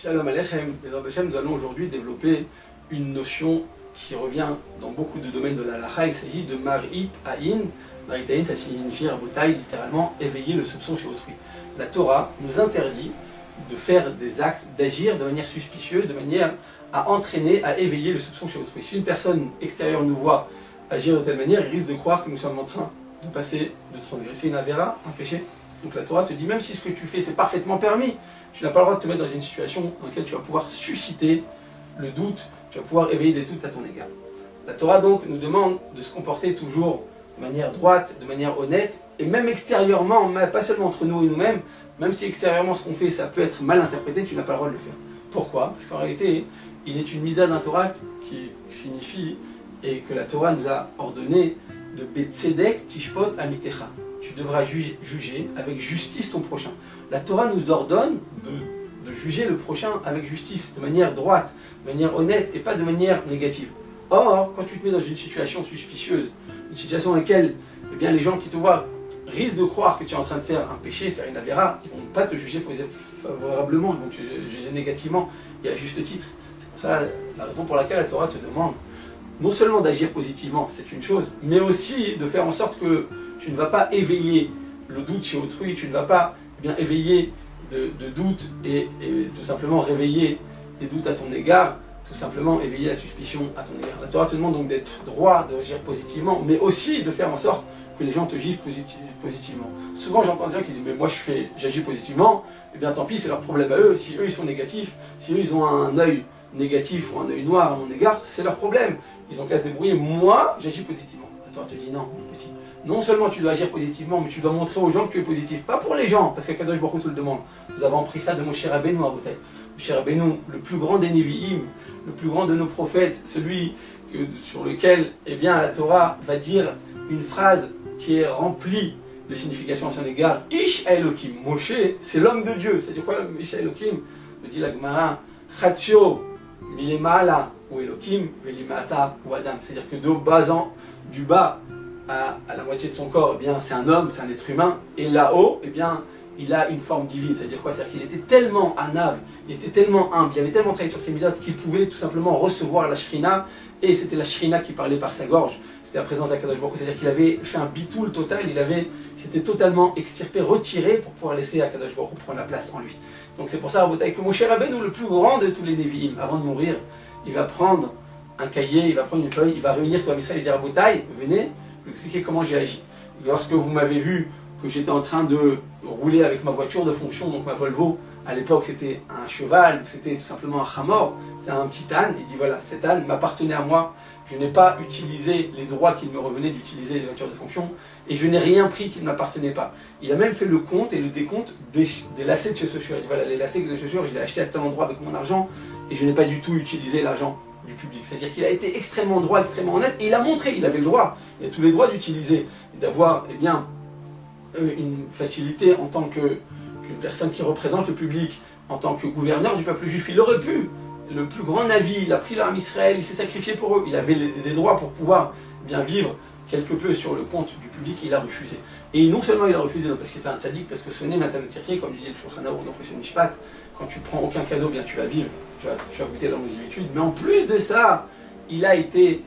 Shalom Aleichem, Bezrat Hashem, nous allons aujourd'hui développer une notion qui revient dans beaucoup de domaines de la halakha. Il s'agit de Marit Aïn. Marit Aïn, ça signifie Rabotai, littéralement éveiller le soupçon chez autrui. La Torah nous interdit de faire des actes, d'agir de manière suspicieuse, de manière à entraîner, à éveiller le soupçon chez autrui. Si une personne extérieure nous voit agir de telle manière, il risque de croire que nous sommes en train de passer, de transgresser une avéra, un péché. Donc la Torah te dit, même si ce que tu fais c'est parfaitement permis, tu n'as pas le droit de te mettre dans une situation dans laquelle tu vas pouvoir susciter le doute, tu vas pouvoir éveiller des doutes à ton égard. La Torah donc nous demande de se comporter toujours de manière droite, de manière honnête, et même extérieurement, pas seulement entre nous et nous-mêmes, même si extérieurement ce qu'on fait ça peut être mal interprété, tu n'as pas le droit de le faire. Pourquoi? Parce qu'en réalité, il est une misa d'un Torah qui signifie, et que la Torah nous a ordonné, de Betzedek Tishpot Amitecha. Tu devras juger avec justice ton prochain. La Torah nous ordonne de juger le prochain avec justice, de manière droite, de manière honnête et pas de manière négative. Or, quand tu te mets dans une situation suspicieuse, une situation dans laquelle eh bien, les gens qui te voient risquent de croire que tu es en train de faire un péché, faire une avéra, ils ne vont pas te juger favorablement, ils vont te juger négativement et à juste titre. C'est pour ça la raison pour laquelle la Torah te demande non seulement d'agir positivement, c'est une chose, mais aussi de faire en sorte que tu ne vas pas éveiller le doute chez autrui, tu ne vas pas eh bien, éveiller de doutes et tout simplement réveiller des doutes à ton égard, tout simplement éveiller la suspicion à ton égard. La Torah te demande donc d'être droit, d'agir positivement, mais aussi de faire en sorte que les gens te giflent positivement. Souvent j'entends des gens qui disent mais moi j'agis positivement, et bien tant pis c'est leur problème à eux, si eux ils sont négatifs, si eux ils ont un œil négatif ou un œil noir à mon égard, c'est leur problème. Ils ont qu'à se débrouiller, moi j'agis positivement. La Torah te dit non mon petit. Non seulement tu dois agir positivement, mais tu dois montrer aux gens que tu es positif. Pas pour les gens, parce qu'Akadosh Baruch Hu te le demande. Nous avons appris ça de Moshe Rabbeinu à Rabotai. Moshe Rabbeinu, le plus grand des Nevi'im, le plus grand de nos prophètes, celui sur lequel eh bien, la Torah va dire une phrase qui est remplie de signification à son égard. Ish Elokim. Moshe, c'est l'homme de Dieu. C'est-à-dire quoi, Ish Elokim? Me dit la Gemara, Chatzio, Milemala, ou Elokim, Velimata, ou Adam. C'est-à-dire que du bas à la moitié de son corps, eh bien c'est un homme, c'est un être humain, et là-haut, eh bien il a une forme divine. C'est-à-dire quoi? C'est-à-dire qu'il était tellement anav, il était tellement humble, il avait tellement travaillé sur ses mitzvot qu'il pouvait tout simplement recevoir la shrina, et c'était la shrina qui parlait par sa gorge. C'était la présence d'Akadosh Baruch Hu, c'est-à-dire qu'il avait fait un bitoul total, s'était totalement extirpé, retiré pour pouvoir laisser Akadosh Baruch Hu prendre la place en lui. Donc c'est pour ça, Rabotai, que Moshe Rabbeinu, le plus grand de tous les Nevi'im, avant de mourir, il va prendre un cahier, il va prendre une feuille, il va réunir tout Israël et dire Rabotai, venez, je vais expliquer comment j'ai agi. Lorsque vous m'avez vu que j'étais en train de rouler avec ma voiture de fonction, donc ma Volvo, à l'époque c'était un cheval, c'était tout simplement un chamor, c'était un petit âne, il dit voilà, cet âne m'appartenait à moi, je n'ai pas utilisé les droits qu'il me revenait d'utiliser les voitures de fonction, et je n'ai rien pris qui ne m'appartenait pas. Il a même fait le compte et le décompte des lacets de ses chaussures. Il dit voilà, les lacets de chaussures, je les ai achetés à tel endroit avec mon argent, et je n'ai pas du tout utilisé l'argent du public. C'est-à-dire qu'il a été extrêmement droit, extrêmement honnête, et il a montré, il avait le droit, il a tous les droits d'utiliser, et d'avoir eh bien, une facilité en tant qu'une personne qui représente le public, en tant que gouverneur du peuple juif. Il aurait pu, le plus grand Navi, il a pris l'arme Israël, il s'est sacrifié pour eux, il avait des droits pour pouvoir eh bien, vivre quelque peu sur le compte du public, il a refusé. Et non seulement il a refusé parce qu'il était un tzaddik, parce que sonner Matan Tirkier, comme dit le Shulchan Aruch dans le Mishpat, quand tu prends aucun cadeau, bien tu vas vivre, tu vas goûter la motivitude, mais en plus de ça, il a été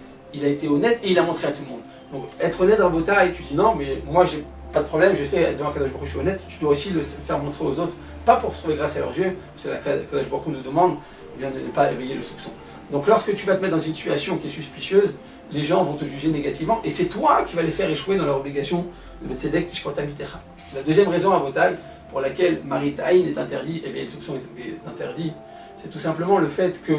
honnête et il a montré à tout le monde. Donc être honnête dans Rabotai, tu dis non, mais moi j'ai pas de problème, je sais, devant Kadosh Baruch Hu, je suis honnête, tu dois aussi le faire montrer aux autres, pas pour se trouver grâce à leurs yeux, parce que Kadosh Baruch Hu nous demande eh bien, de ne pas éveiller le soupçon. Donc lorsque tu vas te mettre dans une situation qui est suspicieuse, les gens vont te juger négativement, et c'est toi qui vas les faire échouer dans leur obligation de Betzedek Tishpot Amitecha. La deuxième raison à Rabotai, pour laquelle Marit Aïn est interdit, éveiller le soupçon est interdit, c'est tout simplement le fait que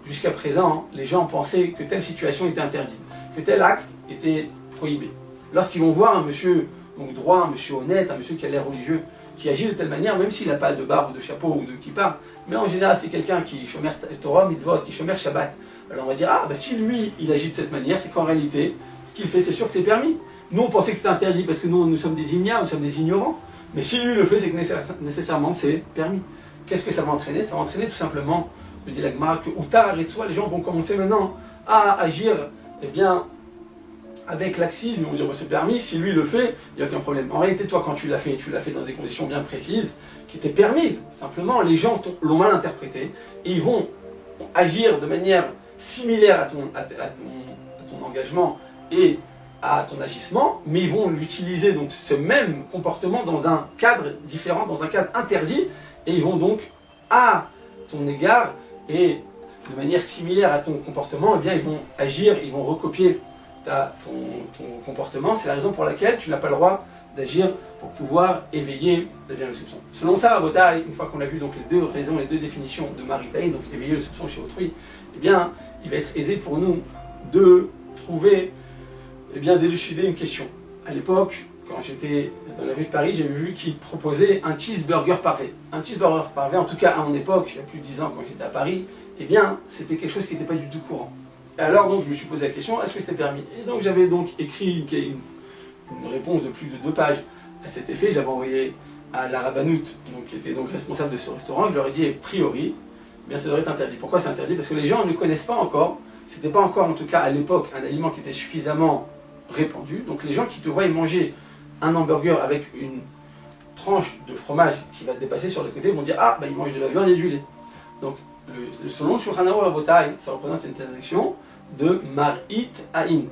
jusqu'à présent, les gens pensaient que telle situation était interdite, que tel acte était prohibé. Lorsqu'ils vont voir un monsieur donc droit, un monsieur honnête, un monsieur qui a l'air religieux, qui agit de telle manière, même s'il n'a pas de barbe, de chapeau ou de kippa, mais en général c'est quelqu'un qui shomer Torah, mitzvot, qui shomer Shabbat. Alors on va dire, ah bah si lui il agit de cette manière, c'est qu'en réalité, ce qu'il fait c'est sûr que c'est permis. Nous on pensait que c'était interdit parce que nous sommes des ignares, nous sommes des ignorants, mais si lui le fait c'est que nécessairement c'est permis. Qu'est-ce que ça va entraîner? Ça va entraîner tout simplement, je dis la Gemara, que Utar et les gens vont commencer maintenant à agir, eh bien, avec laxisme, ils vont dire bon, c'est permis, si lui le fait, il n'y a aucun problème. En réalité, toi, quand tu l'as fait dans des conditions bien précises, qui étaient permises. Simplement, les gens l'ont mal interprété et ils vont agir de manière similaire à ton engagement et à ton agissement, mais ils vont l'utiliser, donc ce même comportement, dans un cadre différent, dans un cadre interdit, et ils vont donc, à ton égard et de manière similaire à ton comportement, eh bien, ils vont agir, ils vont recopier ton comportement. C'est la raison pour laquelle tu n'as pas le droit d'agir pour pouvoir éveiller le soupçon. Selon ça, à Botaï, une fois qu'on a vu donc les deux raisons, les deux définitions de Maritaïn, donc éveiller le soupçon chez autrui, eh bien, il va être aisé pour nous de trouver, eh bien, d'élucider une question. À l'époque, quand j'étais dans la rue de Paris, j'avais vu qu'ils proposaient un cheeseburger parfait. Un cheeseburger parfait, en tout cas à mon époque, il y a plus de 10 ans quand j'étais à Paris, eh bien, c'était quelque chose qui n'était pas du tout courant. Et alors, donc, je me suis posé la question, est-ce que c'était permis? Et donc, j'avais donc écrit une réponse de plus de 2 pages à cet effet. J'avais envoyé à la rabbanoute, qui était donc responsable de ce restaurant. Je leur ai dit, a priori, eh bien, ça devrait être interdit. Pourquoi c'est interdit? Parce que les gens ne connaissent pas encore, c'était pas encore, en tout cas à l'époque, un aliment qui était suffisamment répandu. Donc, les gens qui te voient manger un hamburger avec une tranche de fromage qui va dépasser sur le côté vont dire, ah, bah, il mange de la viande et du lait. Donc, selon Shulchan Aruch Rabotai, ça représente une interdiction de Marit Aïn.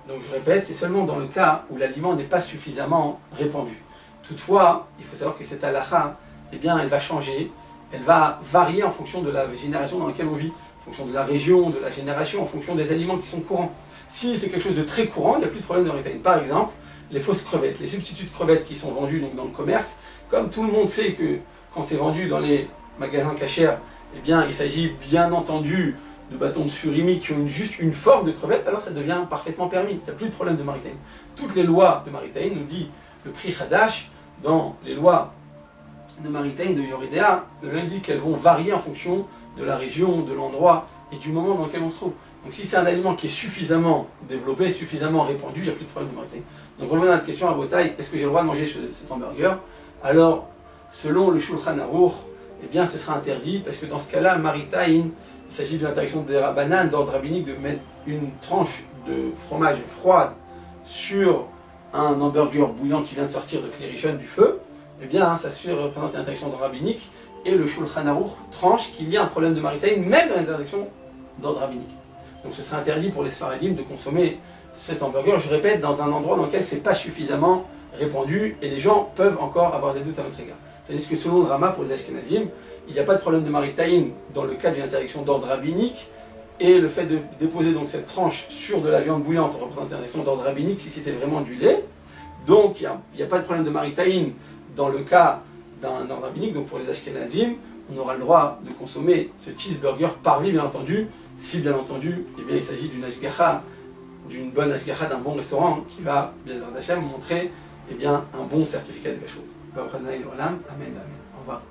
Donc je répète, c'est seulement dans le cas où l'aliment n'est pas suffisamment répandu. Toutefois, il faut savoir que cette halakha, eh bien, elle va changer, elle va varier en fonction de la génération dans laquelle on vit, en fonction de la région, de la génération, en fonction des aliments qui sont courants. Si c'est quelque chose de très courant, il n'y a plus de problème de Marit Aïn. Par exemple, les fausses crevettes, les substituts de crevettes qui sont vendus donc, dans le commerce, comme tout le monde sait que quand c'est vendu dans les magasins cachers, eh bien, il s'agit bien entendu de bâtons de surimi qui ont juste une forme de crevette, alors ça devient parfaitement permis. Il n'y a plus de problème de Maritaïn. Toutes les lois de Maritaïn, nous dit le prix Hadash, dans les lois de Maritaïn, de Yoridea, nous dit qu'elles vont varier en fonction de la région, de l'endroit et du moment dans lequel on se trouve. Donc si c'est un aliment qui est suffisamment développé, suffisamment répandu, il n'y a plus de problème de Maritaïn. Donc revenons à notre question à Botaï, est-ce que j'ai le droit de manger cet hamburger? Alors, selon le Shulchan Aruch, eh bien ce sera interdit, parce que dans ce cas-là, Maritaïn, il s'agit de l'interdiction des rabbanan d'ordre rabbinique de mettre une tranche de fromage froide sur un hamburger bouillant qui vient de sortir de Klérishon du feu. Eh bien, ça se représente une interdiction d'ordre rabbinique, et le Shulchan Aruch tranche qu'il y a un problème de Maritaïn, même dans l'interdiction d'ordre rabbinique. Donc ce sera interdit pour les Sfaradim de consommer cet hamburger, je répète, dans un endroit dans lequel c'est pas suffisamment répandu, et les gens peuvent encore avoir des doutes à notre égard. C'est-à-dire que selon le Rama, pour les Ashkenazim, il n'y a pas de problème de Maritaïn dans le cas d'une interdiction d'ordre rabbinique, et le fait de déposer donc cette tranche sur de la viande bouillante représente une interdiction d'ordre rabbinique si c'était vraiment du lait. Donc il n'y a pas de problème de Maritaïn dans le cas d'un ordre rabbinique, donc pour les Ashkenazim, on aura le droit de consommer ce cheeseburger parmi, bien entendu, si bien entendu, eh bien, il s'agit d'une bonne ashgacha, d'un bon restaurant qui va, bien Hashem, montrer eh bien, un bon certificat de kashrut. Amen, amen. Au revoir.